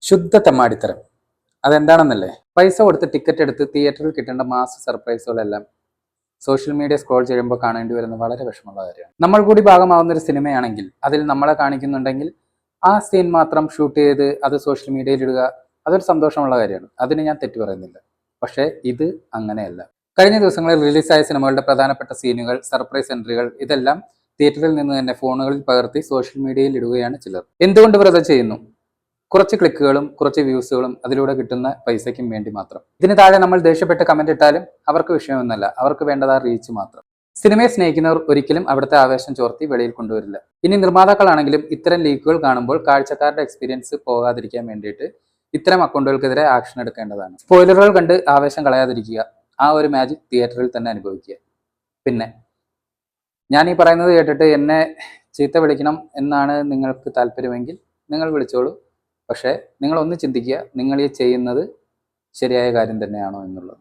ശുദ്ധ തെമ്മാടിത്തരം. അതെന്താണെന്നല്ലേ? പൈസ കൊടുത്ത് ടിക്കറ്റ് എടുത്ത് തിയേറ്ററിൽ കിട്ടേണ്ട മാസ് സർപ്രൈസുകളെല്ലാം സോഷ്യൽ മീഡിയ സ്ക്രോൾ ചെയ്യുമ്പോൾ കാണേണ്ടി വരുന്ന വളരെ വിഷമമുള്ള കാര്യമാണ്. നമ്മൾ കൂടി ഭാഗമാവുന്ന ഒരു സിനിമയാണെങ്കിൽ അതിൽ നമ്മളെ കാണിക്കുന്നുണ്ടെങ്കിൽ ആ സീൻ മാത്രം ഷൂട്ട് ചെയ്ത് അത് സോഷ്യൽ മീഡിയയിൽ ഇടുക, അതൊരു സന്തോഷമുള്ള കാര്യമാണ്. അതിന് ഞാൻ തെറ്റു പറയുന്നില്ല. പക്ഷേ ഇത് അങ്ങനെയല്ല. കഴിഞ്ഞ ദിവസങ്ങളിൽ റിലീസായ സിനിമകളുടെ പ്രധാനപ്പെട്ട സീനുകൾ, സർപ്രൈസ് എൻട്രികൾ ഇതെല്ലാം തിയേറ്ററിൽ നിന്ന് തന്നെ ഫോണുകളിൽ പകർത്തി സോഷ്യൽ മീഡിയയിൽ ഇടുകയാണ് ചിലർ. എന്തുകൊണ്ട് ഇവർ അത് ചെയ്യുന്നു? കുറച്ച് ക്ലിക്കുകളും കുറച്ച് വ്യൂസുകളും അതിലൂടെ കിട്ടുന്ന പൈസയ്ക്കും വേണ്ടി മാത്രം. ഇതിന് താഴെ നമ്മൾ ദേഷ്യപ്പെട്ട് കമന്റ് ഇട്ടാലും അവർക്ക് വിഷയമൊന്നുമല്ല. അവർക്ക് വേണ്ടത് ആ റീച്ച് മാത്രം. സിനിമയെ സ്നേഹിക്കുന്നവർ ഒരിക്കലും അവിടുത്തെ ആവേശം ചോർത്തി വെളിയിൽ കൊണ്ടുവരില്ല. ഇനി നിർമ്മാതാക്കളാണെങ്കിലും ഇത്തരം ലീക്കുകൾ കാണുമ്പോൾ കാഴ്ചക്കാരുടെ എക്സ്പീരിയൻസ് പോകാതിരിക്കാൻ വേണ്ടിയിട്ട് ഇത്തരം അക്കൗണ്ടുകൾക്കെതിരെ ആക്ഷൻ എടുക്കേണ്ടതാണ്. സ്പോയിലറുകൾ കണ്ട് ആവേശം കളയാതിരിക്കുക. ആ ഒരു മാജിക് തിയേറ്ററിൽ തന്നെ അനുഭവിക്കുക. പിന്നെ ഞാൻ ഈ പറയുന്നത് കേട്ടിട്ട് എന്നെ ചീത്ത വിളിക്കണം എന്നാണ് നിങ്ങൾക്ക് താല്പര്യമെങ്കിൽ നിങ്ങൾ വിളിച്ചോളൂ. പക്ഷേ നിങ്ങളൊന്ന് ചിന്തിക്കുക, നിങ്ങൾ ഈ ചെയ്യുന്നത് ശരിയായ കാര്യം തന്നെയാണോ എന്നുള്ളത്.